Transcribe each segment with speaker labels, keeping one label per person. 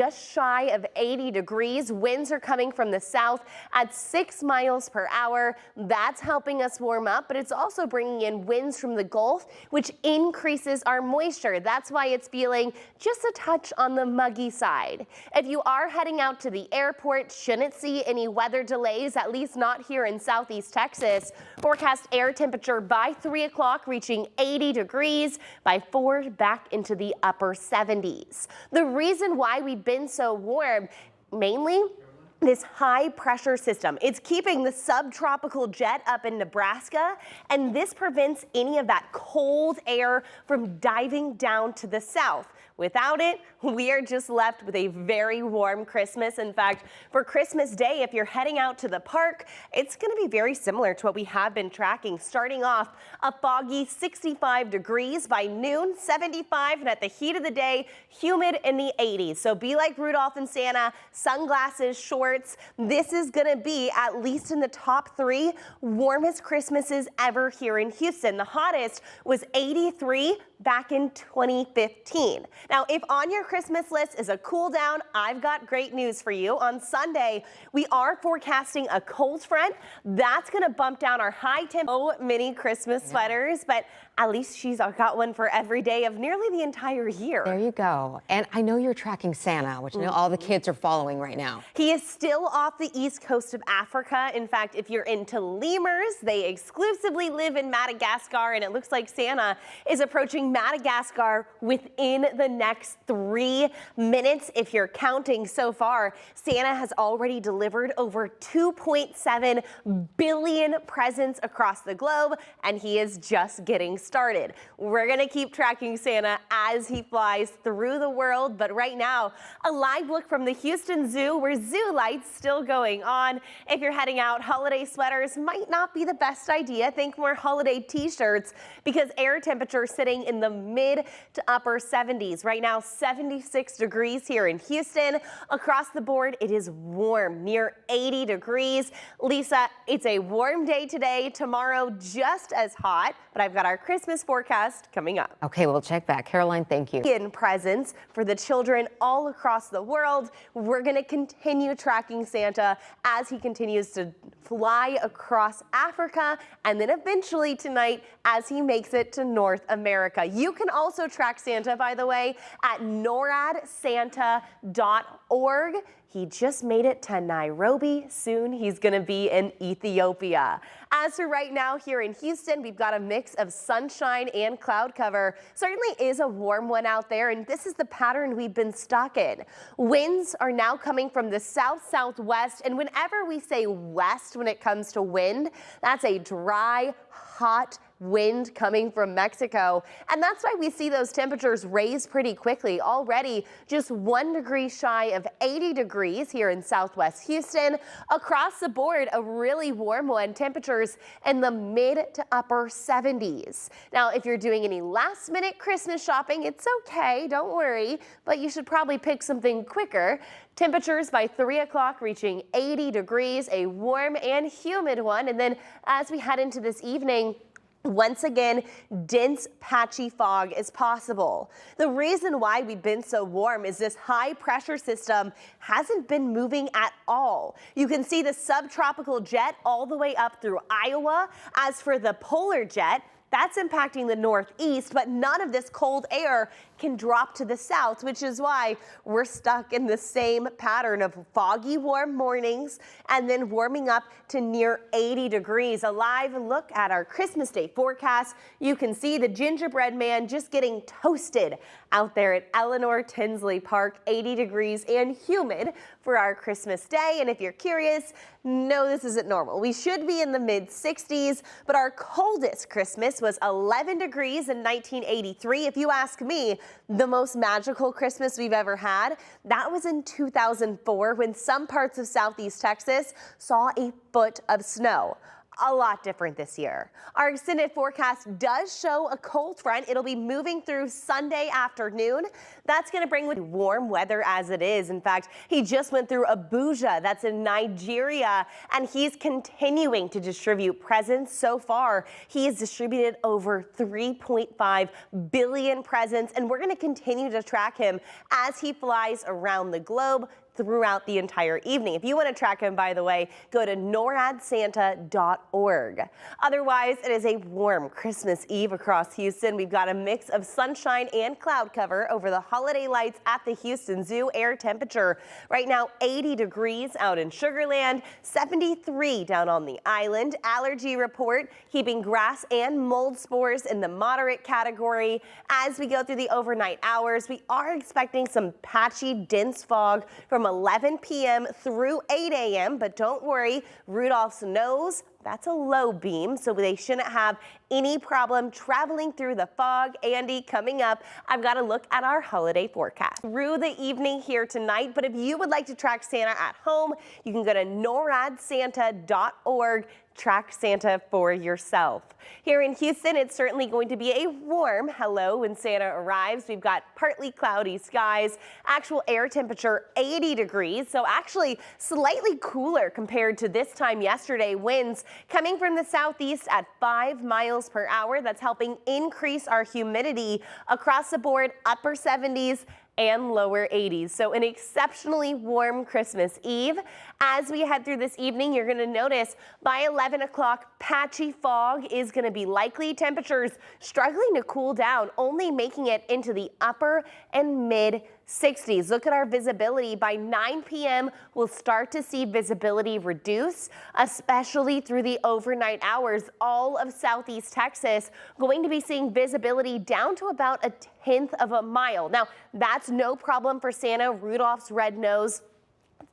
Speaker 1: Just shy of 80 degrees. Winds are coming from the south at 6 miles per hour. That's helping us warm up, but it's also bringing in winds from the Gulf, which increases our moisture. That's why it's feeling just a touch on the muggy side. If you are heading out to the airport, shouldn't see any weather delays, at least not here in southeast Texas. Forecast air temperature by 3 o'clock reaching 80 degrees, by 4 back into the upper 70s. The reason why we've been so warm, mainly this high pressure system. It's keeping the subtropical jet up in Nebraska, and this prevents any of that cold air from diving down to the south. Without it, we are just left with a very warm Christmas. In fact, for Christmas Day, if you're heading out to the park, it's going to be very similar to what we have been tracking. Starting off a foggy 65 degrees by noon, 75, and at the heat of the day, humid in the 80s. So be like Rudolph and Santa, sunglasses, shorts. This is going to be, at least in the top 3, warmest Christmases ever here in Houston. The hottest was 83 back in 2015. Now, if on your Christmas list is a cool down, I've got great news for you. On Sunday, we are forecasting a cold front. That's going to bump down our high tempo mini Christmas sweaters, but at least she's got one for every day of nearly the entire year.
Speaker 2: There you go. And I know you're tracking Santa, which I know all the kids are following right now.
Speaker 1: He is still off the east coast of Africa. In fact, if you're into lemurs, they exclusively live in Madagascar, and it looks like Santa is approaching Madagascar within the next 3 minutes. If you're counting so far, Santa has already delivered over 2.7 billion presents across the globe, and he is just getting started. We're going to keep tracking Santa as he flies through the world, but right now, a live look from the Houston Zoo, where zoo lights still going on. If you're heading out, holiday sweaters might not be the best idea. Think more holiday t-shirts, because air temperature sitting in the mid to upper 70s. Right now, 76 degrees here in Houston. Across the board, it is warm, near 80 degrees. Lisa, it's a warm day today. Tomorrow, just as hot, but I've got our Christmas forecast coming up.
Speaker 2: Okay, we'll check back. Caroline, thank you.
Speaker 1: In presents for the children all across the world. We're going to continue tracking Santa as he continues to fly across Africa, and then eventually tonight as he makes it to North America. You can also track Santa, by the way, at noradsanta.org. He just made it to Nairobi. Soon he's going to be in Ethiopia. As for right now here in Houston, we've got a mix of sunshine and cloud cover. Certainly is a warm one out there, and this is the pattern we've been stuck in. Winds are now coming from the south-southwest, and whenever we say west when it comes to wind, that's a dry, hot wind coming from Mexico, and that's why we see those temperatures raise pretty quickly. Already just 1 degree shy of 80 degrees here in southwest Houston. Across the board, a really warm one, temperatures in the mid to upper 70s. Now, if you're doing any last minute Christmas shopping, it's okay, don't worry, but you should probably pick something quicker. Temperatures by 3 o'clock reaching 80 degrees, a warm and humid one. And then as we head into this evening, once again, dense, patchy fog is possible. The reason why we've been so warm is this high pressure system hasn't been moving at all. You can see the subtropical jet all the way up through Iowa. As for the polar jet, that's impacting the northeast, but none of this cold air can drop to the south, which is why we're stuck in the same pattern of foggy, warm mornings and then warming up to near 80 degrees. A live look at our Christmas Day forecast. You can see the gingerbread man just getting toasted out there at Eleanor Tinsley Park, 80 degrees and humid for our Christmas Day. And if you're curious, no, this isn't normal. We should be in the mid 60s, but our coldest Christmas was 11 degrees in 1983. If you ask me, the most magical Christmas we've ever had, that was in 2004 when some parts of southeast Texas saw a foot of snow. A lot different this year. Our extended forecast does show a cold front. It'll be moving through Sunday afternoon. That's going to bring with warm weather as it is. In fact, he just went through Abuja, that's in Nigeria, and he's continuing to distribute presents. So far, he has distributed over 3.5 billion presents, and we're going to continue to track him as he flies around the globe throughout the entire evening. If you want to track him, by the way, go to noradsanta.org. Otherwise, it is a warm Christmas Eve across Houston. We've got a mix of sunshine and cloud cover over the holiday lights at the Houston Zoo. Air temperature right now 80 degrees out in Sugar Land, 73 down on the island. Allergy report keeping grass and mold spores in the moderate category. As we go through the overnight hours, we are expecting some patchy, dense fog from 11 p.m. through 8 a.m. But don't worry, Rudolph's nose, that's a low beam, so they shouldn't have any problem traveling through the fog. Andy, coming up, I've got to look at our holiday forecast through the evening here tonight. But if you would like to track Santa at home, you can go to noradsanta.org. Track Santa for yourself. Here in Houston, it's certainly going to be a warm hello when Santa arrives. We've got partly cloudy skies, actual air temperature 80 degrees, so actually slightly cooler compared to this time yesterday. Winds coming from the southeast at 5 miles per hour. That's helping increase our humidity across the board, upper 70s and lower 80s. So an exceptionally warm Christmas Eve. As we head through this evening, you're going to notice by 11 o'clock, patchy fog is going to be likely. Temperatures struggling to cool down, only making it into the upper and mid 60s. Look at our visibility. By 9 p.m., we'll start to see visibility reduce, especially through the overnight hours. All of southeast Texas going to be seeing visibility down to about a 1/10 of a mile. Now, that's no problem for Santa. Rudolph's red nose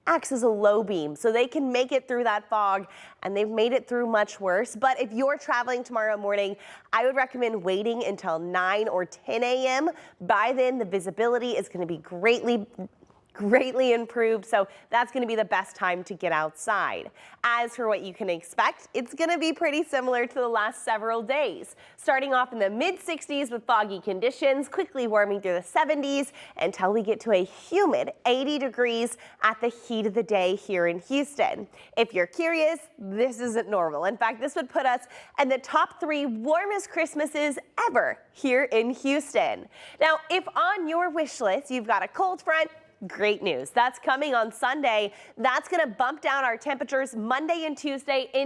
Speaker 1: acts as a low beam, so they can make it through that fog, and they've made it through much worse. But if you're traveling tomorrow morning, I would recommend waiting until 9 or 10 a.m. By then, the visibility is going to be greatly improved, so that's going to be the best time to get outside. As for what you can expect, it's going to be pretty similar to the last several days. Starting off in the mid-60s with foggy conditions, quickly warming through the 70s until we get to a humid 80 degrees at the heat of the day here in Houston. If you're curious, this isn't normal. In fact, this would put us in the top 3 warmest Christmases ever here in Houston. Now, if on your wish list you've got a cold front, great news. That's coming on Sunday. That's going to bump down our temperatures Monday and Tuesday in